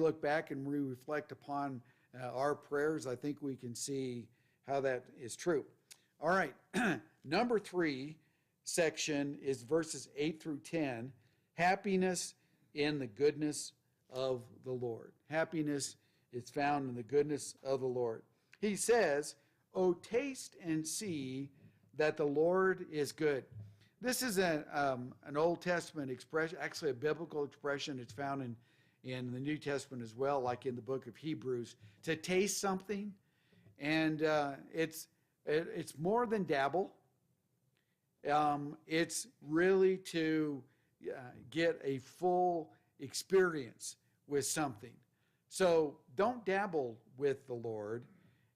look back and we reflect upon our prayers, I think we can see how that is true. All right, number 3 section is verses 8 through 10. Happiness in the goodness of the Lord. Happiness is found in the goodness of the Lord. He says, "Oh, taste and see that the Lord is good." This is an Old Testament expression, actually a biblical expression. It's found in the New Testament as well, like in the book of Hebrews. To taste something, and it's more than dabble. It's really to get a full experience with something. So don't dabble with the Lord.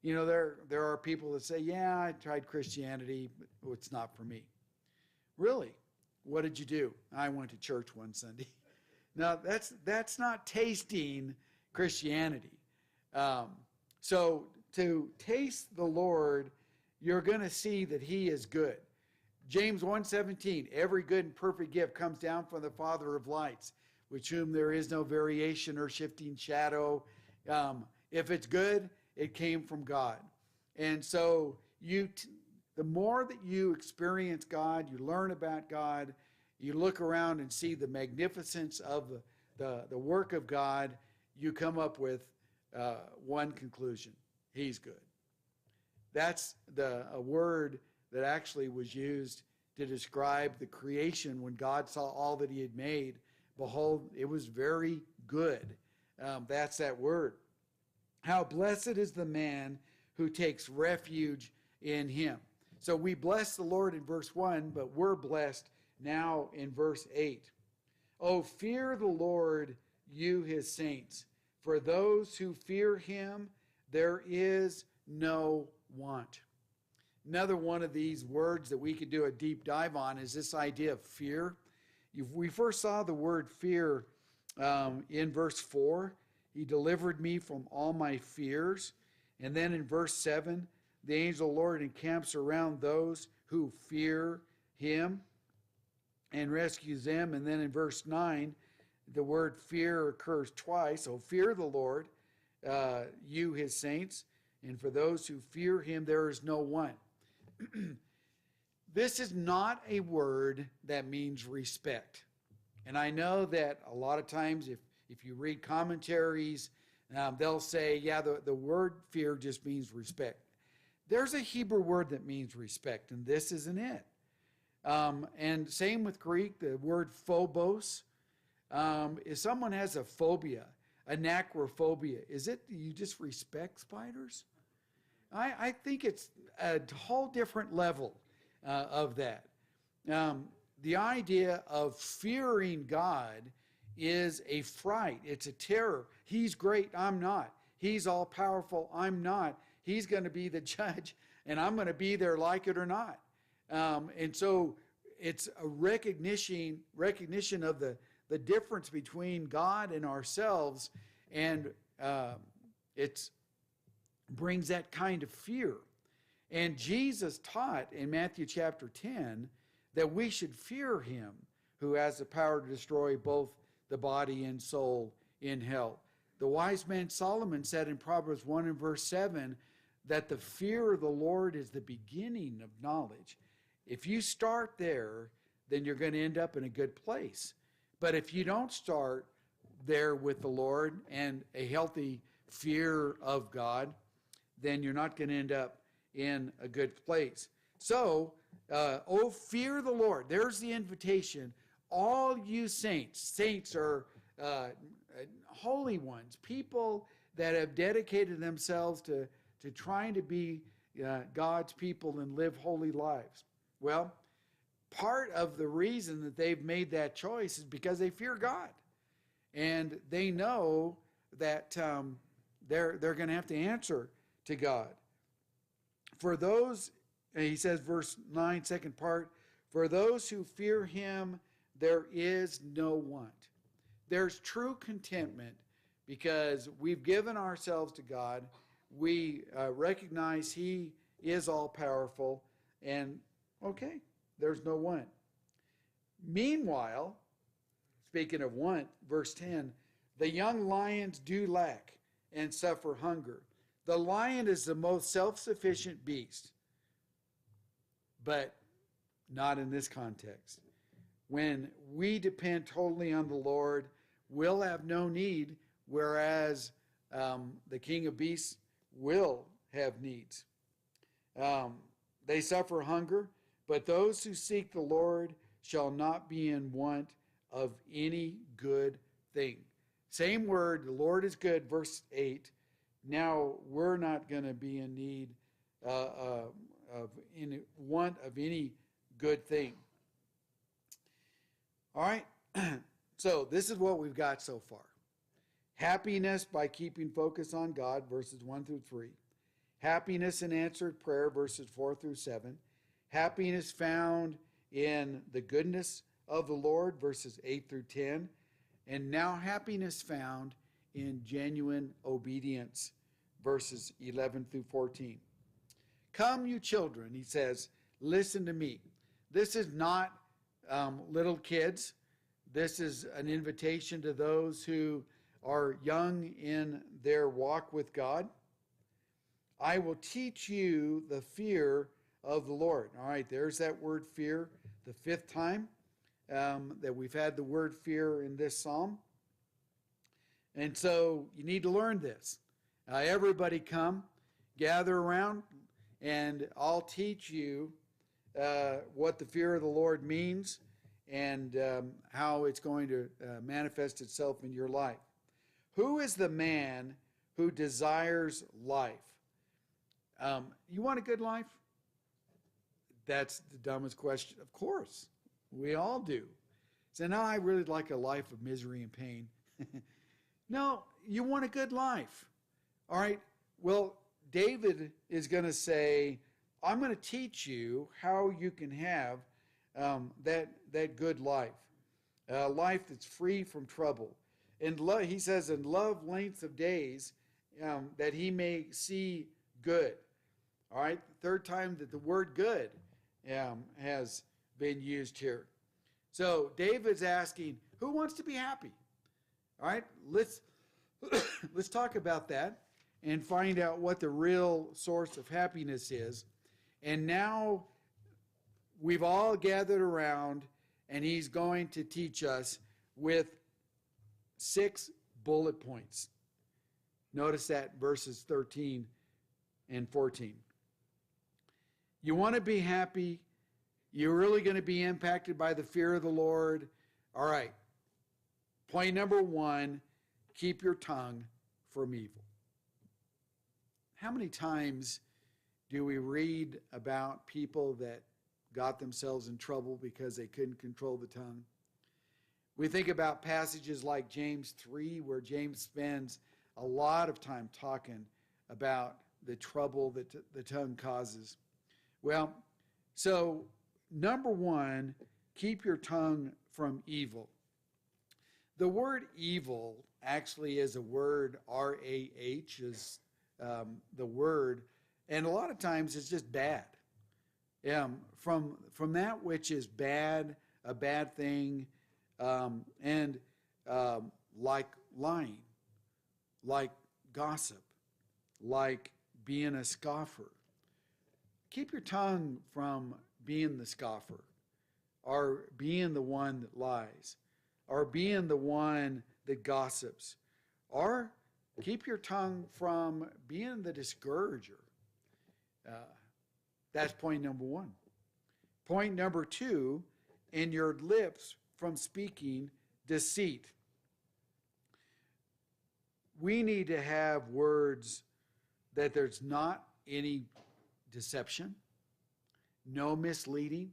You know, there are people that say, yeah, I tried Christianity, but it's not for me. Really? What did you do? I went to church one Sunday. Now, that's not tasting Christianity. So to taste the Lord, you're going to see that he is good. James 1:17, every good and perfect gift comes down from the Father of lights, which whom there is no variation or shifting shadow. If it's good, it came from God. And so the more that you experience God, you learn about God, you look around and see the magnificence of the work of God, you come up with one conclusion: he's good. That's a word that actually was used to describe the creation when God saw all that he had made. Behold, it was very good. That's that word. How blessed is the man who takes refuge in him. So we bless the Lord in verse 1, but we're blessed now in verse 8. Oh, fear the Lord, you his saints. For those who fear him, there is no want. Another one of these words that we could do a deep dive on is this idea of fear. We first saw the word fear in verse 4. He delivered me from all my fears. And then in verse 7, the angel of the Lord encamps around those who fear him and rescues them. And then in verse 9, the word fear occurs twice. So fear the Lord, you his saints. And for those who fear him, there is no want. This is not a word that means respect. And I know that a lot of times if you read commentaries, they'll say, yeah, the word fear just means respect. There's a Hebrew word that means respect, and this isn't it. And same with Greek, the word phobos. If someone has a phobia, anachrophobia, is it you just respect spiders? I think it's a whole different level of that. The idea of fearing God is a fright. It's a terror. He's great, I'm not. He's all-powerful, I'm not. He's going to be the judge, and I'm going to be there like it or not. And so it's a recognition of the difference between God and ourselves, and it brings that kind of fear. And Jesus taught in Matthew chapter 10 that we should fear him who has the power to destroy both the body and soul in hell. The wise man Solomon said in Proverbs 1 and verse 7 that the fear of the Lord is the beginning of knowledge. If you start there, then you're going to end up in a good place. But if you don't start there with the Lord and a healthy fear of God, then you're not going to end up in a good place. So, oh, fear the Lord. There's the invitation. All you saints. Saints are holy ones, people that have dedicated themselves to trying to be God's people and live holy lives. Well, part of the reason that they've made that choice is because they fear God. And they know that they're going to have to answer to God. For those, he says, verse 9, second part, for those who fear him, there is no want. There's true contentment because we've given ourselves to God. We recognize he is all-powerful, and okay, there's no want. Meanwhile, speaking of want, verse 10, The young lions do lack and suffer hunger. The lion is the most self-sufficient beast, but not in this context. When we depend totally on the Lord, we'll have no need, whereas the king of beasts will have needs. They suffer hunger, but those who seek the Lord shall not be in want of any good thing. Same word, the Lord is good, verse 8. Now we're not going to be in need in want of any good thing. All right, so this is what we've got so far. Happiness by keeping focus on God, verses 1 through 3. Happiness in answered prayer, verses 4 through 7. Happiness found in the goodness of the Lord, verses 8 through 10. And now happiness found in genuine obedience, verses 11 through 14. Come, you children, he says, listen to me. This is not little kids. This is an invitation to those who are young in their walk with God. I will teach you the fear of the Lord. All right, there's that word fear, the fifth time that we've had the word fear in this psalm. And so you need to learn this. Everybody come, gather around, and I'll teach you what the fear of the Lord means and how it's going to manifest itself in your life. Who is the man who desires life? You want a good life? That's the dumbest question. Of course, we all do. So now I really like a life of misery and pain. No, you want a good life. All right, well, David is going to say, I'm going to teach you how you can have that good life, a life that's free from trouble. And he says, in love length of days, that he may see good. All right, the third time that the word good has been used here. So David's asking, who wants to be happy? All right, let's talk about that and find out what the real source of happiness is. And now we've all gathered around, and he's going to teach us with 6 bullet points. Notice that verses 13 and 14. You want to be happy. You're really going to be impacted by the fear of the Lord. All right. Point number 1, keep your tongue from evil. How many times do we read about people that got themselves in trouble because they couldn't control the tongue? We think about passages like James 3, where James spends a lot of time talking about the trouble that the tongue causes. Well, so number 1, keep your tongue from evil. The word evil actually is a word, R-A-H is the word, and a lot of times it's just bad. From that which is bad, a bad thing, and like lying, like gossip, like being a scoffer. Keep your tongue from being the scoffer, or being the one that lies, or being the one that gossips, or keep your tongue from being the discourager. That's point number 1. Point number 2, in your lips from speaking deceit. We need to have words that there's not any deception, no misleading.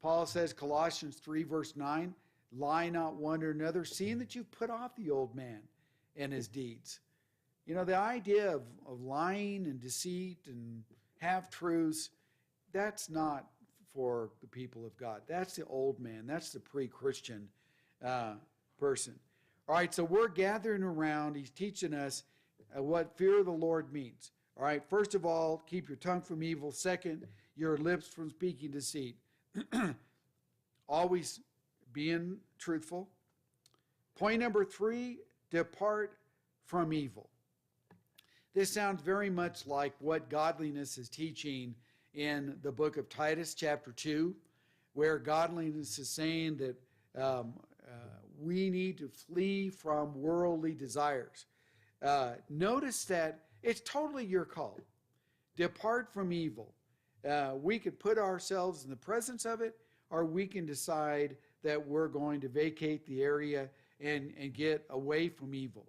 Paul says, Colossians 3, verse 9, lie not one to another, seeing that you've put off the old man and his deeds. You know, the idea of lying and deceit and half-truths, that's not for the people of God. That's the old man. That's the pre-Christian person. All right, so we're gathering around. He's teaching us what fear of the Lord means. All right, first of all, keep your tongue from evil. Second, your lips from speaking deceit. Always being truthful. Point number 3, depart from evil. This sounds very much like what godliness is teaching in the book of Titus, chapter 2, where godliness is saying that we need to flee from worldly desires. Notice that it's totally your call. Depart from evil. We could put ourselves in the presence of it, or we can decide that we're going to vacate the area and get away from evil.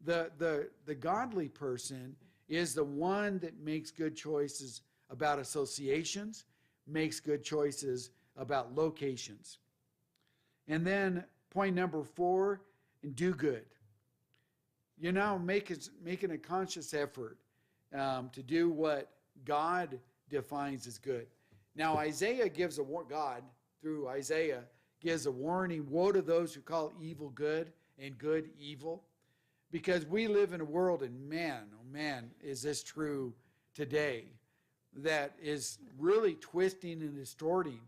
The godly person is the one that makes good choices about associations, makes good choices about locations. And then point number 4, do good. You're now making a conscious effort to do what God defines as good. Now, God, through Isaiah, gives a warning, woe to those who call evil good and good evil. Because we live in a world, and man, oh man, is this true today, that is really twisting and distorting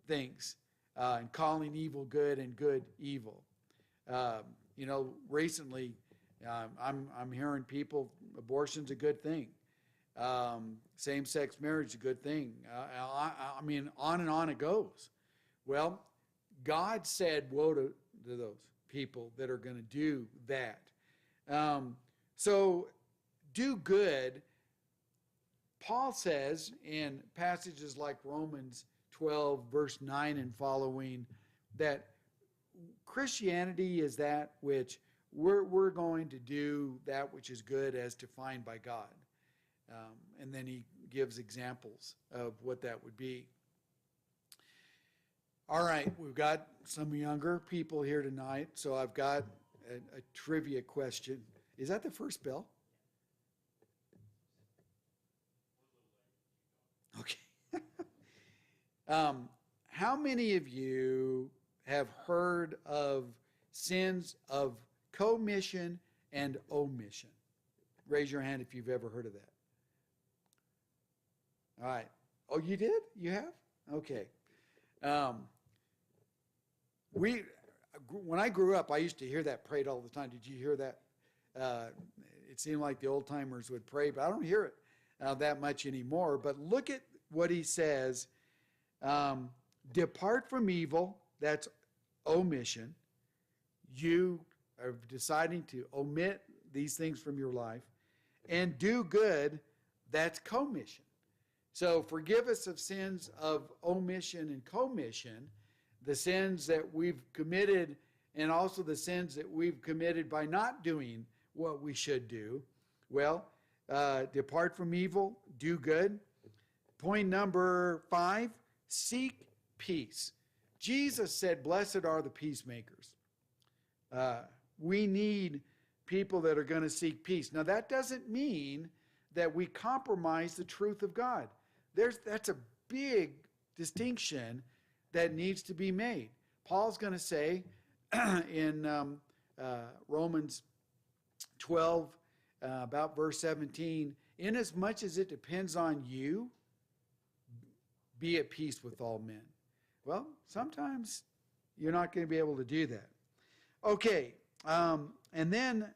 things and calling evil good and good evil. Recently, I'm hearing people, abortion's a good thing. Same-sex marriage is a good thing. I mean, on and on it goes. Well, God said, woe to those people that are going to do that. So do good. Paul says in passages like Romans 12, verse 9 and following, that Christianity is that which we're going to do that which is good as defined by God. And then he gives examples of what that would be. All right, we've got some younger people here tonight, so I've got a trivia question. Is that the first bell? Okay. How many of you have heard of sins of commission and omission? Raise your hand if you've ever heard of that. All right. Oh, you did? You have? Okay. When I grew up, I used to hear that prayed all the time. Did you hear that? It seemed like the old timers would pray, but I don't hear it that much anymore. But look at what he says. Depart from evil, that's omission. You are deciding to omit these things from your life. And do good, that's commission. So forgive us of sins of omission and commission, the sins that we've committed and also the sins that we've committed by not doing what we should do. Well, depart from evil, do good. Point number 5, seek peace. Jesus said, blessed are the peacemakers. We need people that are going to seek peace. Now, that doesn't mean that we compromise the truth of God. That's a big distinction that needs to be made. Paul's going to say in Romans 12, about verse 17, inasmuch as it depends on you, be at peace with all men. Well, sometimes you're not going to be able to do that. Okay, and then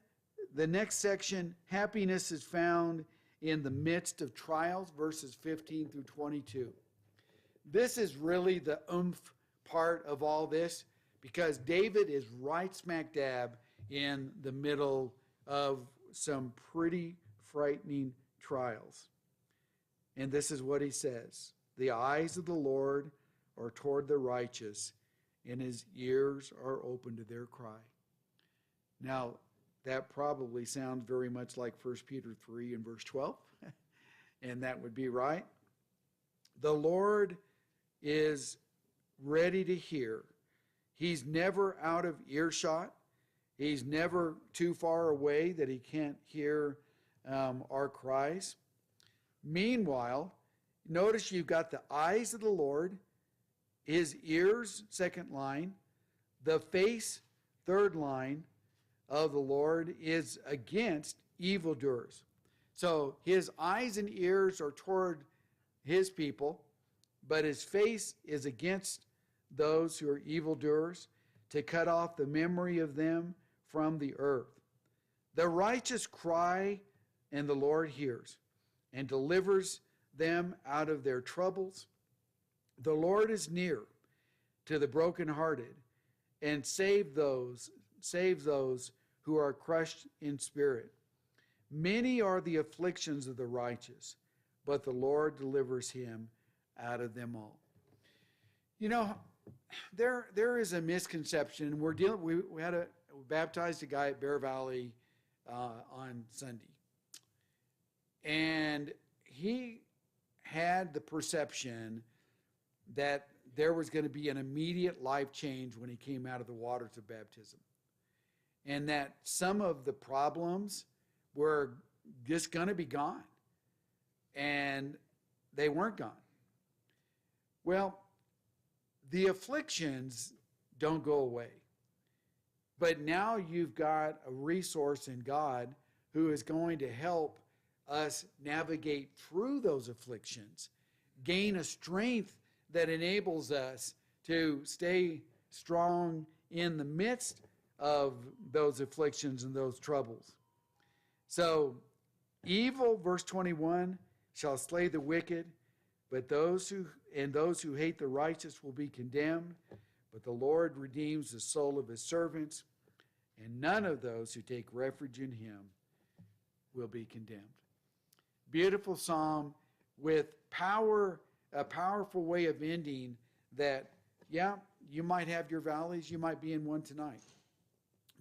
the next section, happiness is found in the midst of trials, verses 15 through 22. This is really the oomph part of all this, because David is right smack dab in the middle of some pretty frightening trials. And this is what he says. The eyes of the Lord are toward the righteous, and his ears are open to their cry. Now, that probably sounds very much like 1 Peter 3 and verse 12, and that would be right. The Lord is ready to hear. He's never out of earshot. He's never too far away that he can't hear our cries. Meanwhile, notice you've got the eyes of the Lord, his ears, second line, the face, third line, of the Lord is against evildoers. So his eyes and ears are toward his people, but his face is against those who are evildoers, to cut off the memory of them from the earth. The righteous cry, and the Lord hears and delivers them out of their troubles. The Lord is near to the brokenhearted and saves those who are crushed in spirit. Many are the afflictions of the righteous, but the Lord delivers him out of them all. You know, there is a misconception. We baptized a guy at Bear Valley on Sunday, and he had the perception that there was going to be an immediate life change when he came out of the waters of baptism, and that some of the problems were just going to be gone, and they weren't gone. Well, the afflictions don't go away, but now you've got a resource in God who is going to help us navigate through those afflictions, gain a strength that enables us to stay strong in the midst of those afflictions and those troubles. So, evil, verse 21, shall slay the wicked, but those who hate the righteous will be condemned. But the Lord redeems the soul of his servants, and none of those who take refuge in him will be condemned. Beautiful psalm with power, a powerful way of ending that, yeah, you might have your valleys, you might be in one tonight.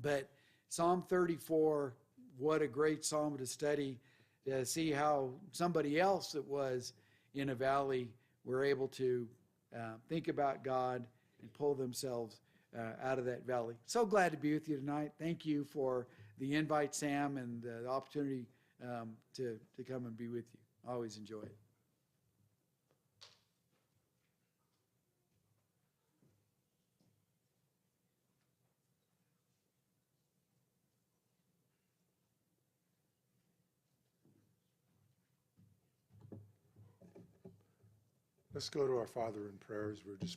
But Psalm 34, what a great psalm to study, to see how somebody else that was in a valley were able to think about God and pull themselves out of that valley. So glad to be with you tonight. Thank you for the invite, Sam, and the opportunity to come and be with you. I always enjoy it. Let's go to our Father in prayer as we're just